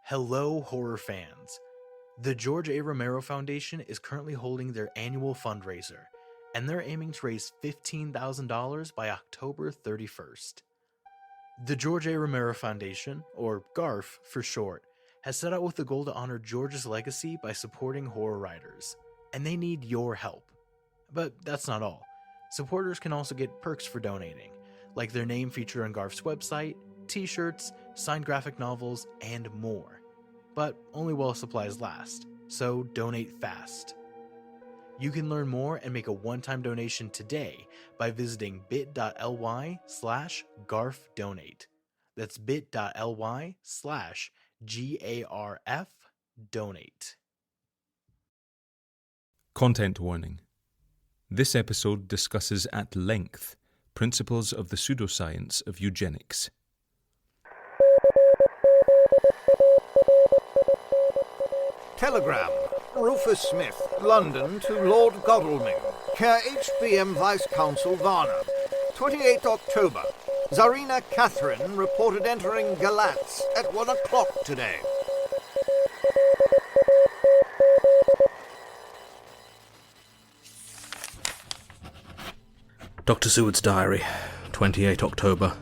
Hello, horror fans. The George A. Romero Foundation is currently holding their annual fundraiser, and they're aiming to raise $15,000 by October 31st. The George A. Romero Foundation, or GARF for short, has set out with the goal to honor George's legacy by supporting horror writers, and they need your help. But that's not all. Supporters can also get perks for donating, like their name featured on GARF's website, t-shirts, signed graphic novels, and more. But only while supplies last, so donate fast. You can learn more and make a one-time donation today by visiting bit.ly/garfdonate. That's bit.ly/GARF-donate. Content warning. This episode discusses at length principles of the pseudoscience of eugenics. Telegram. Rufus Smith, London to Lord Godalming. Care HBM Vice Consul Varna. 28 October. Tsarina Catherine reported entering Galatz at 1 o'clock today. Dr. Seward's diary, 28 October.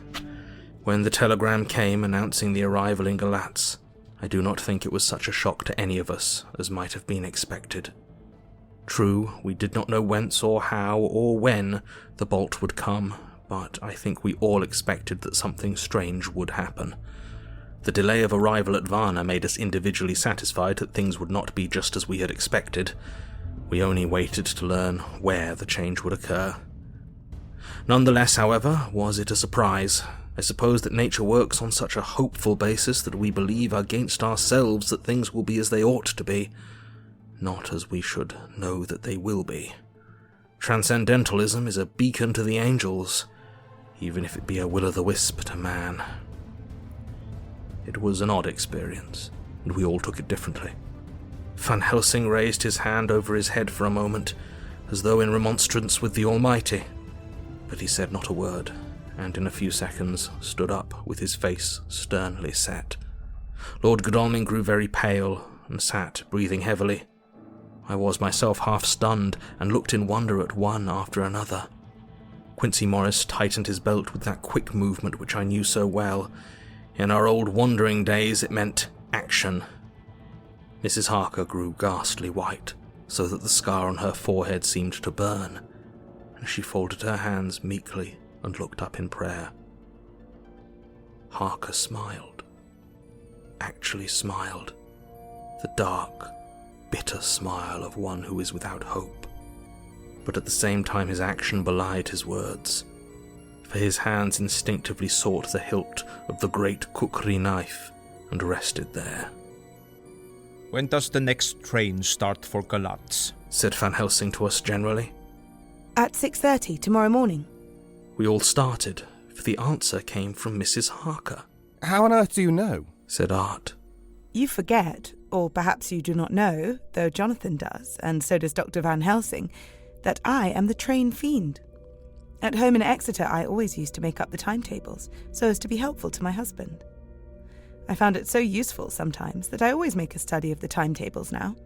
When the telegram came announcing the arrival in Galatz, I do not think it was such a shock to any of us as might have been expected. True, we did not know whence or how or when the bolt would come, but I think we all expected that something strange would happen. The delay of arrival at Varna made us individually satisfied that things would not be just as we had expected. We only waited to learn where the change would occur. Nonetheless, however, was it a surprise? I suppose that nature works on such a hopeful basis that we believe against ourselves that things will be as they ought to be, not as we should know that they will be. Transcendentalism is a beacon to the angels, even if it be a will-o'-the-wisp to man. It was an odd experience, and we all took it differently. Van Helsing raised his hand over his head for a moment, as though in remonstrance with the Almighty, but he said not a word, and in a few seconds stood up with his face sternly set. Lord Godalming grew very pale and sat breathing heavily. I was myself half stunned and looked in wonder at one after another. Quincey Morris tightened his belt with that quick movement which I knew so well. In our old wandering days it meant action. Mrs. Harker grew ghastly white, so that the scar on her forehead seemed to burn, and she folded her hands meekly and looked up in prayer. Harker smiled. Actually smiled. The dark, bitter smile of one who is without hope. But at the same time his action belied his words, for his hands instinctively sought the hilt of the great kukri knife and rested there. When does the next train start for Galatz? Said Van Helsing to us generally. At 6:30 tomorrow morning. We all started, for the answer came from Mrs. Harker. How on earth do you know? Said Art. You forget, or perhaps you do not know, though Jonathan does, and so does Dr. Van Helsing, that I am the train fiend. At home in Exeter I always used to make up the timetables, so as to be helpful to my husband. I found it so useful sometimes that I always make a study of the timetables now.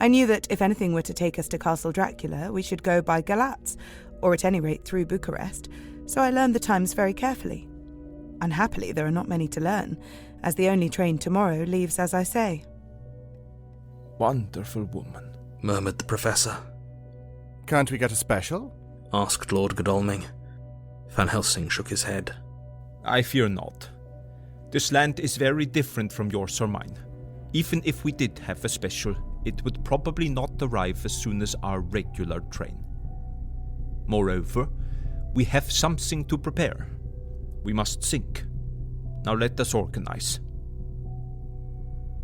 I knew that if anything were to take us to Castle Dracula, we should go by Galatz, or at any rate through Bucharest, so I learned the times very carefully. Unhappily, there are not many to learn, as the only train tomorrow leaves as I say. Wonderful woman, murmured the Professor. Can't we get a special? Asked Lord Godalming. Van Helsing shook his head. I fear not. This land is very different from yours or mine. Even if we did have a special, it would probably not arrive as soon as our regular train. Moreover, we have something to prepare. We must think. Now let us organize.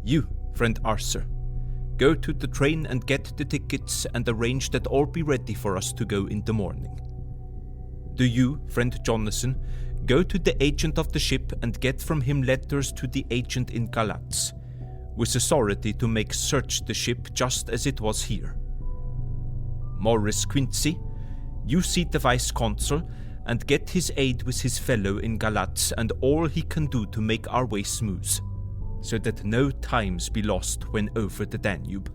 You, friend Arthur, go to the train and get the tickets and arrange that all be ready for us to go in the morning. Do you, friend Jonathan, go to the agent of the ship and get from him letters to the agent in Galatz, with authority to make search the ship just as it was here. Morris Quincey, you see the Vice Consul and get his aid with his fellow in Galatz and all he can do to make our way smooth. so that no times be lost when over the Danube.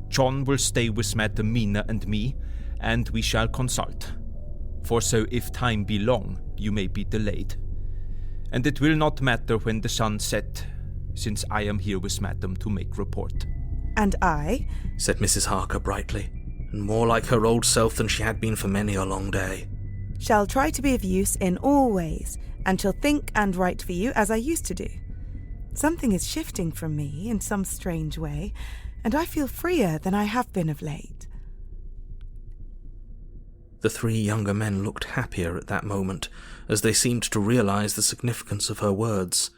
John will stay with Madam Mina and me, and we shall consult. For so if time be long, you may be delayed. And it will not matter when the sun set, since I am here with Madam to make report. And I, said Mrs. Harker brightly, and more like her old self than she had been for many a long day, shall try to be of use in all ways, and shall think and write for you as I used to do. Something is shifting from me in some strange way, and I feel freer than I have been of late. The three younger men looked happier at that moment, as they seemed to realize the significance of her words.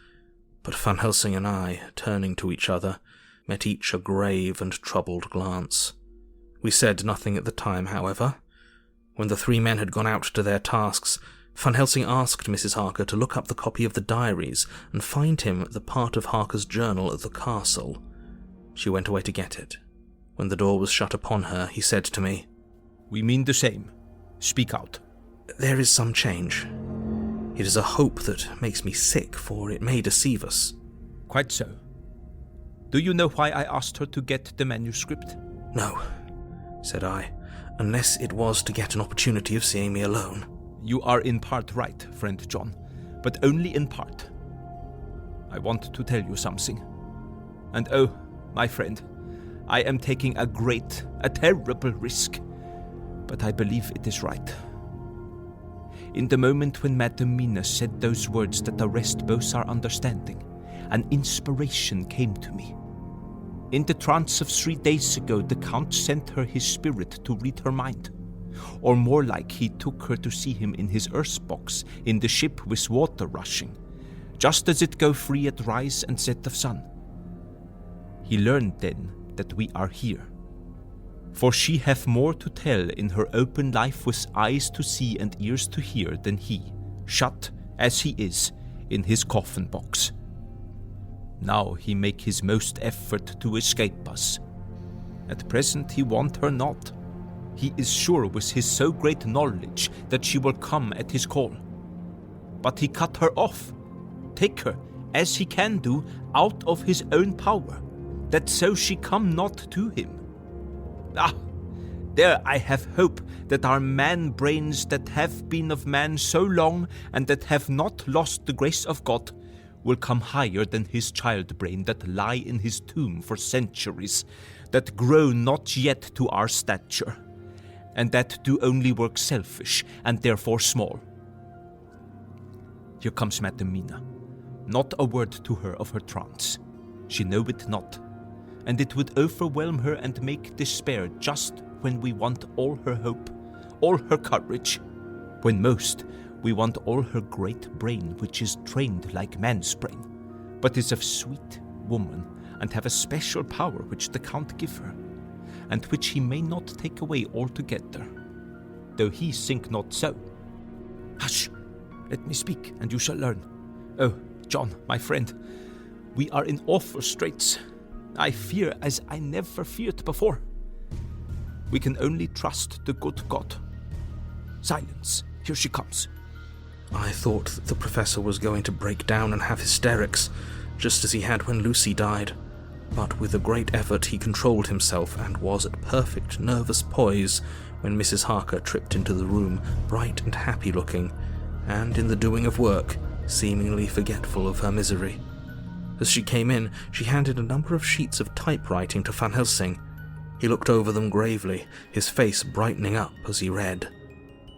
But Van Helsing and I, turning to each other, met each a grave and troubled glance. We said nothing at the time, however. When the three men had gone out to their tasks, Van Helsing asked Mrs. Harker to look up the copy of the diaries and find him the part of Harker's journal at the castle. She went away to get it. When the door was shut upon her, he said to me, We mean the same. Speak out. There is some change. It is a hope that makes me sick, for it may deceive us. Quite so. Do you know why I asked her to get the manuscript? No, said I, unless it was to get an opportunity of seeing me alone. You are in part right, friend John, but only in part. I want to tell you something. And oh, my friend, I am taking a terrible risk, but I believe it is right. In the moment when Madam Mina said those words that arrest both our understanding, an inspiration came to me. In the trance of 3 days ago, the Count sent her his spirit to read her mind. Or more like he took her to see him in his earth box in the ship with water rushing, just as it go free at rise and set of sun. He learned then that we are here. For she hath more to tell in her open life with eyes to see and ears to hear than he, shut as he is, in his coffin box. Now he make his most effort to escape us. At present he want her not. He is sure with his so great knowledge that she will come at his call. But he cut her off, take her, as he can do, out of his own power, that so she come not to him. Ah, there I have hope that our man-brains that have been of man so long and that have not lost the grace of God will come higher than his child-brain that lie in his tomb for centuries, that grow not yet to our stature, and that do only work selfish and therefore small. Here comes Madam Mina. Not a word to her of her trance. She know it not, and it would overwhelm her and make despair just when we want all her hope, all her courage, when most we want all her great brain, which is trained like man's brain, but is of sweet woman, and have a special power which the Count give her, and which he may not take away altogether, though he think not so. Hush! Let me speak, and you shall learn. Oh, John, my friend, we are in awful straits. I fear as I never feared before. We can only trust the good God. Silence, here she comes. I thought that the professor was going to break down and have hysterics, just as he had when Lucy died. But with a great effort he controlled himself and was at perfect nervous poise when Mrs. Harker tripped into the room, bright and happy-looking, and in the doing of work, seemingly forgetful of her misery. As she came in, she handed a number of sheets of typewriting to Van Helsing. He looked over them gravely, his face brightening up as he read.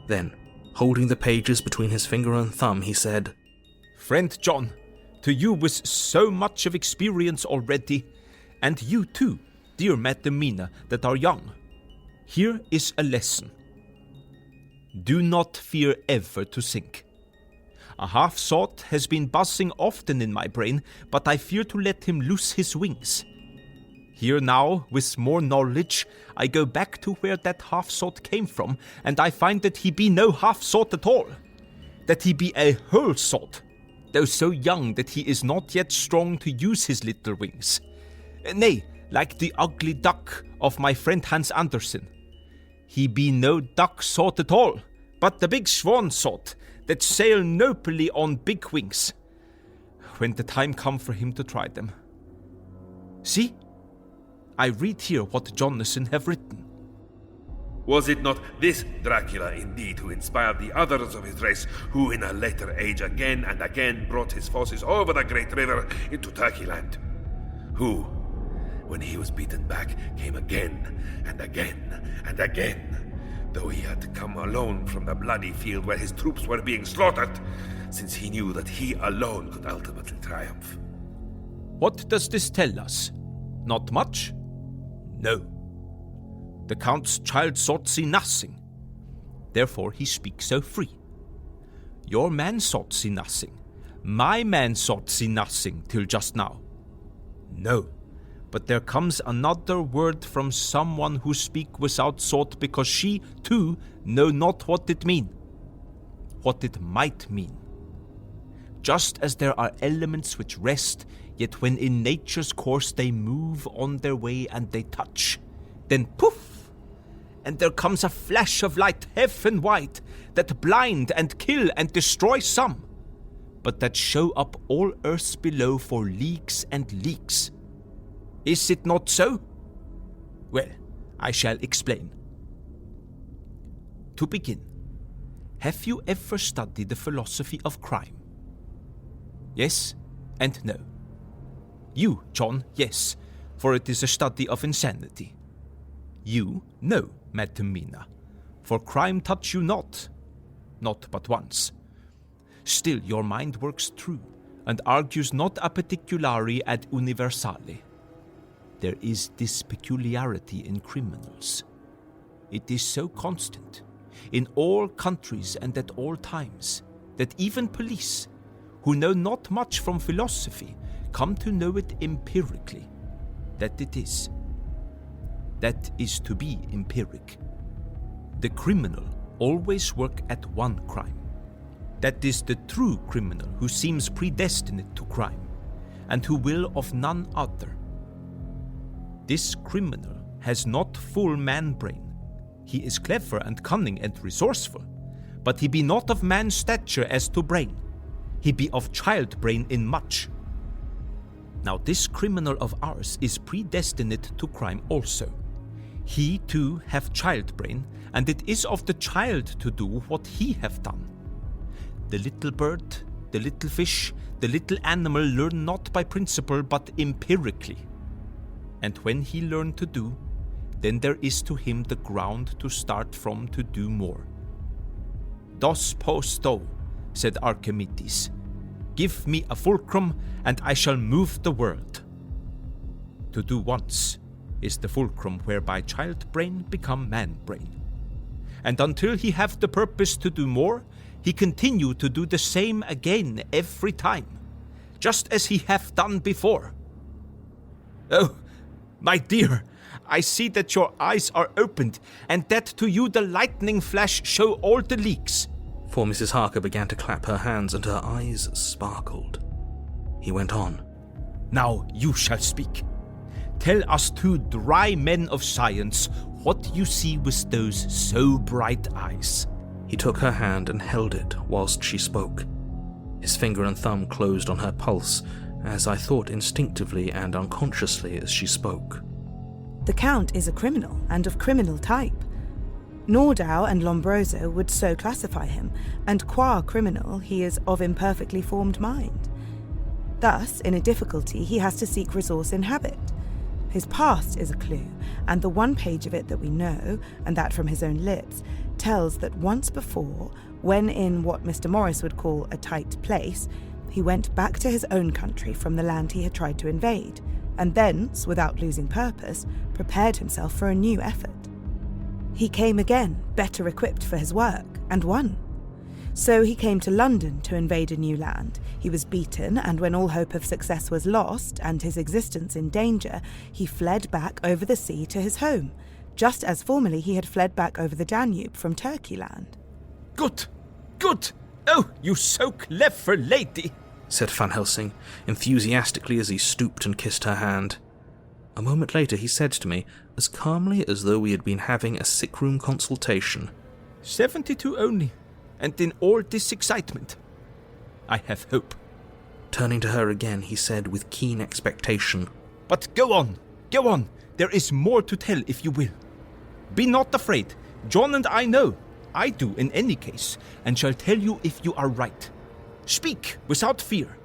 Then, holding the pages between his finger and thumb, he said, Friend John, to you with so much of experience already, and you too, dear Madam Mina, that are young, here is a lesson. Do not fear ever to think. A half-thought has been buzzing often in my brain, but I fear to let him loose his wings. Here now, with more knowledge, I go back to where that half-thought came from, and I find that he be no half-thought at all. That he be a whole thought, though so young that he is not yet strong to use his little wings. Nay, like the ugly duck of my friend Hans Andersen. He be no duck thought at all, but the big swan thought, that sail nobly on big wings. when the time come for him to try them. See? I read here what Jonathan have written. Was it not this Dracula indeed who inspired the others of his race, who in a later age again and again brought his forces over the great river into Turkey land? Who, when he was beaten back, came again and again and again, though he had come alone from the bloody field where his troops were being slaughtered, since he knew that he alone could ultimately triumph. What does this tell us? Not much? No. The Count's child sought see nothing. Therefore he speaks so free. Your man sought see nothing. My man sought see nothing till just now. No, but there comes another word from someone who speak without thought, because she, too, know not what it mean. What it might mean. Just as there are elements which rest, yet when in nature's course they move on their way and they touch, then poof! And there comes a flash of light heaven-wide that blind and kill and destroy some, but that show up all earths below for leagues and leagues. Is it not so? Well, I shall explain. To begin, have you ever studied the philosophy of crime? Yes and no. You, John, yes, for it is a study of insanity. You, no, Madam Mina, for crime touch you not but once. Still your mind works true, and argues not a particulari ad universale. There is this peculiarity in criminals. It is so constant, in all countries and at all times, that even police, who know not much from philosophy, come to know it empirically, that it is. That is to be empiric. The criminal always work at one crime. That is the true criminal who seems predestined to crime, and who will of none other. This criminal has not full man brain. He is clever and cunning and resourceful, but he be not of man's stature as to brain. He be of child brain in much. Now this criminal of ours is predestined to crime also. He too have child brain, and it is of the child to do what he have done. The little bird, the little fish, the little animal learn not by principle but empirically. And when he learn to do, then there is to him the ground to start from to do more. Dos posto, said Archimedes. Give me a fulcrum, and I shall move the world. To do once is the fulcrum whereby child brain become man brain. And until he have the purpose to do more, he continue to do the same again every time, just as he have done before. Oh, my dear, I see that your eyes are opened, and that to you the lightning flash show all the leaks. For Mrs. Harker began to clap her hands, and her eyes sparkled. He went on. Now you shall speak. Tell us two dry men of science what you see with those so bright eyes. He took her hand and held it whilst she spoke. His finger and thumb closed on her pulse, as I thought instinctively and unconsciously as she spoke. The Count is a criminal, and of criminal type. Nordau and Lombroso would so classify him, and qua criminal he is of imperfectly formed mind. Thus, in a difficulty, he has to seek resource in habit. His past is a clue, and the one page of it that we know, and that from his own lips, tells that once before, when in what Mr. Morris would call a tight place, he went back to his own country from the land he had tried to invade, and thence, without losing purpose, prepared himself for a new effort. He came again, better equipped for his work, and won. So he came to London to invade a new land. He was beaten, and when all hope of success was lost, and his existence in danger, he fled back over the sea to his home, just as formerly he had fled back over the Danube from Turkey land. Good! Good! Oh, you so clever lady! Said Van Helsing, enthusiastically as he stooped and kissed her hand. A moment later he said to me, as calmly as though we had been having a sick-room consultation. 72 only, and in all this excitement. I have hope. Turning to her again, he said with keen expectation, But go on, there is more to tell if you will. Be not afraid, John and I know. I do in any case, and shall tell you if you are right. Speak without fear.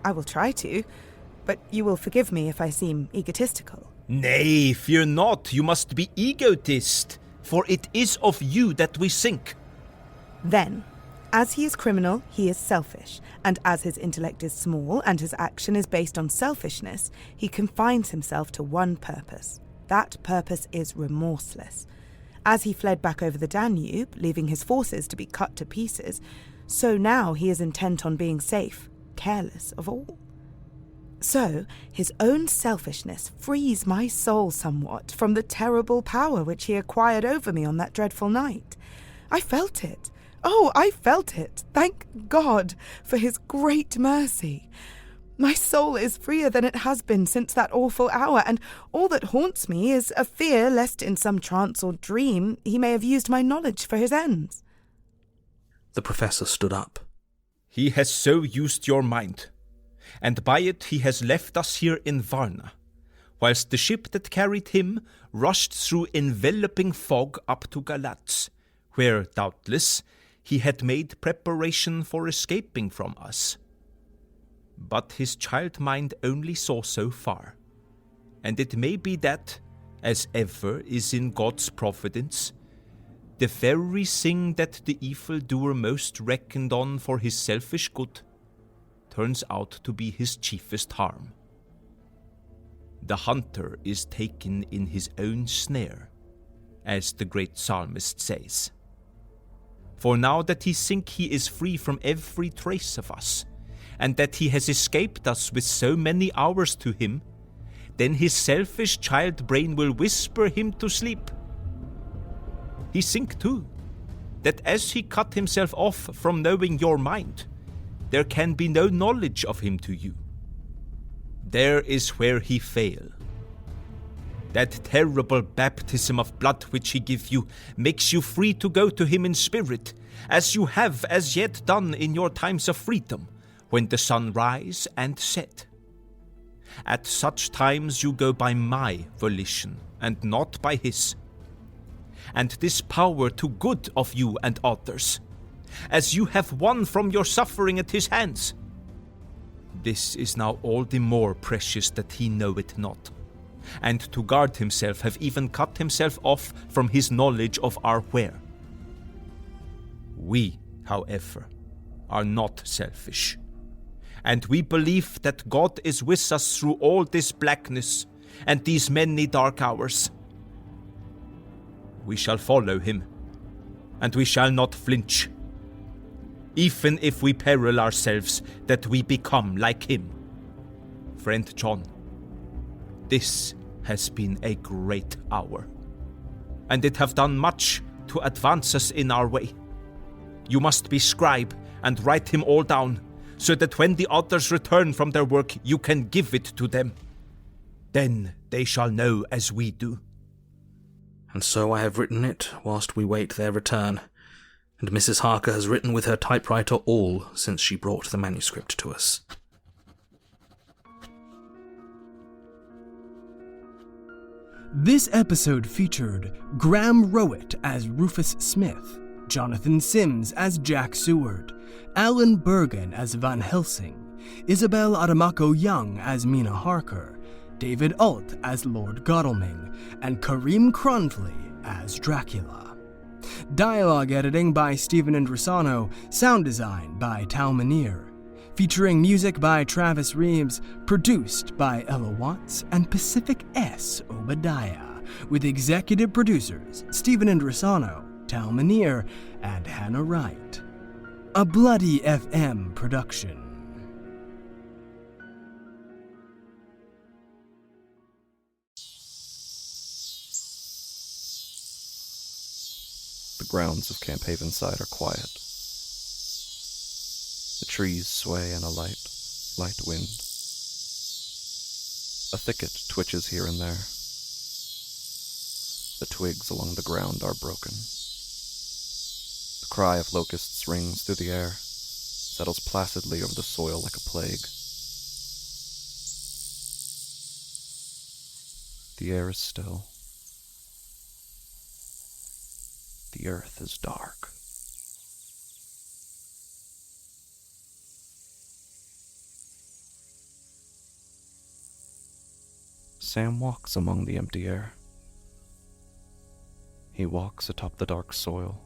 I will try to, but you will forgive me if I seem egotistical. Nay, fear not, you must be egotist, for it is of you that we think. Then, as he is criminal, he is selfish, and as his intellect is small and his action is based on selfishness, he confines himself to one purpose. That purpose is remorseless. As he fled back over the Danube, leaving his forces to be cut to pieces, so now he is intent on being safe, careless of all. So, his own selfishness frees my soul somewhat from the terrible power which he acquired over me on that dreadful night. I felt it. Oh, I felt it. Thank God for his great mercy. My soul is freer than it has been since that awful hour, and all that haunts me is a fear lest in some trance or dream he may have used my knowledge for his ends. The professor stood up. He has so used your mind, and by it he has left us here in Varna, whilst the ship that carried him rushed through enveloping fog up to Galatz, where, doubtless, he had made preparation for escaping from us. But his child mind only saw so far, and it may be that, as ever is in God's providence, the very thing that the evildoer most reckoned on for his selfish good turns out to be his chiefest harm. The hunter is taken in his own snare, as the great psalmist says. For now that he thinks he is free from every trace of us, and that he has escaped us with so many hours to him, then his selfish child brain will whisper him to sleep. He think too, that as he cut himself off from knowing your mind, there can be no knowledge of him to you. There is where he fail. That terrible baptism of blood which he gives you makes you free to go to him in spirit, as you have as yet done in your times of freedom, when the sun rise and set. At such times you go by my volition, and not by his. And this power to good of you and others, as you have won from your suffering at his hands. This is now all the more precious that he know it not, and to guard himself have even cut himself off from his knowledge of our where. We, however, are not selfish, and we believe that God is with us through all this blackness and these many dark hours. We shall follow him, and we shall not flinch, even if we peril ourselves that we become like him. Friend John, this has been a great hour, and it have done much to advance us in our way. You must be scribe and write him all down, so that when the others return from their work, you can give it to them. Then they shall know as we do. And so I have written it whilst we wait their return, and Mrs. Harker has written with her typewriter all since she brought the manuscript to us. This episode featured Graham Rowett as Rufus Smith, Jonathan Sims as Jack Seward, Alan Bergen as Van Helsing, Isabel Adamako-Young as Mina Harker, David Alt as Lord Godalming, and Kareem Cronfley as Dracula. Dialogue editing by Stephen Indrisano, sound design by Tal Minear, featuring music by Travis Reeves, produced by Ella Watts and Pacific S. Obadiah, with executive producers Stephen Indrisano, Tal Minear, and Hannah Wright. A Bloody FM production. The grounds of Camp Havenside are quiet. The trees sway in a light wind. A thicket twitches here and there. The twigs along the ground are broken. The cry of locusts rings through the air, settles placidly over the soil like a plague. The air is still. The earth is dark. Sam walks among the empty air. He walks atop the dark soil.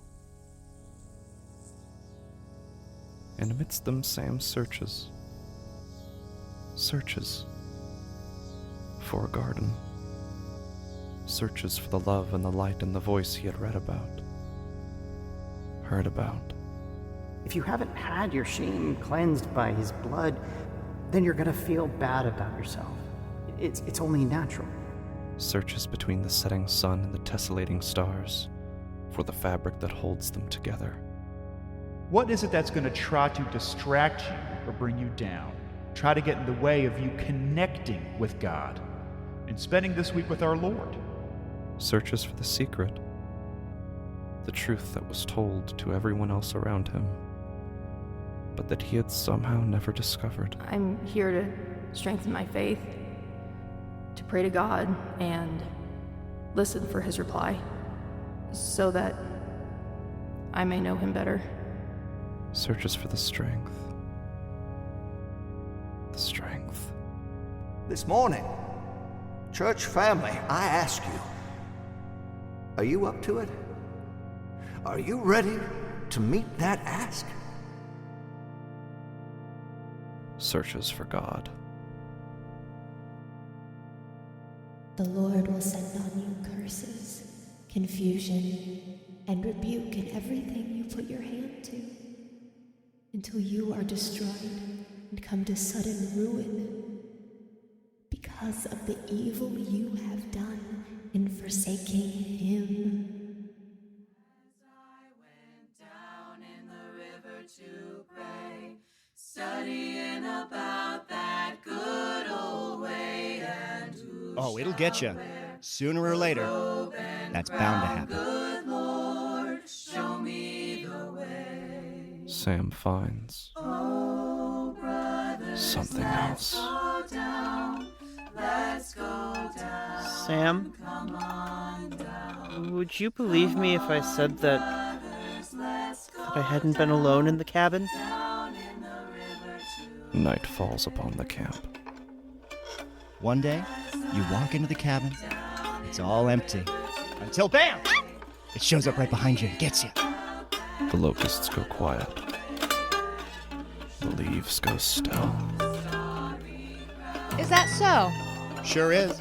And amidst them, Sam searches for a garden, searches for the love and the light and the voice he had read about, heard about. If you haven't had your shame cleansed by his blood, then you're gonna feel bad about yourself. It's only natural. Searches between the setting sun and the tessellating stars for the fabric that holds them together. What is it that's going to try to distract you or bring you down? Try to get in the way of you connecting with God and spending this week with our Lord? Searches for the secret, the truth that was told to everyone else around him, but that he had somehow never discovered. I'm here to strengthen my faith, to pray to God and listen for his reply, so that I may know him better. Searches for the strength. The strength. This morning, church family, I ask you, are you up to it? Are you ready to meet that ask? Searches for God. The Lord will send on you curses, confusion, and rebuke in everything you put your hand to, until you are destroyed and come to sudden ruin, because of the evil you have done in forsaking Him. As I went down in the river to pray, studying about that good old way, and oh, it'll get you. Sooner or later, that's bound to happen. Good Lord, show me the way. Sam finds something else. Let's go down. Sam, would you believe me if I said that I hadn't been alone in the cabin? Night falls upon the camp. One day, you walk into the cabin, it's all empty. Until bam! It shows up right behind you and gets you. The locusts go quiet. The leaves go still. Is that so? Sure is.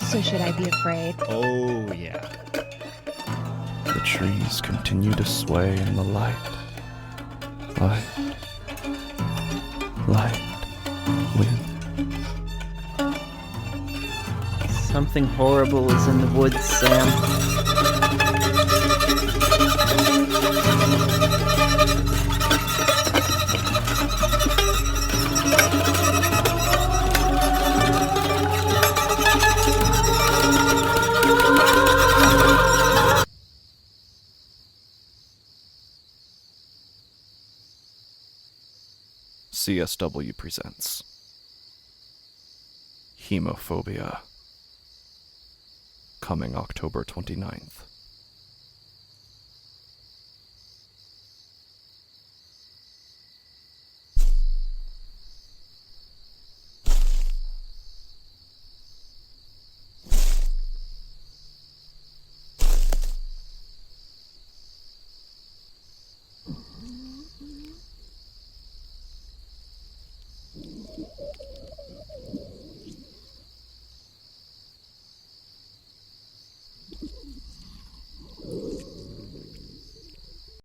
So should I be afraid? Oh, yeah. The trees continue to sway in the light. Light. Wind. Something horrible is in the woods, Sam. CSW presents HEMOPHOBIA, coming October 29th.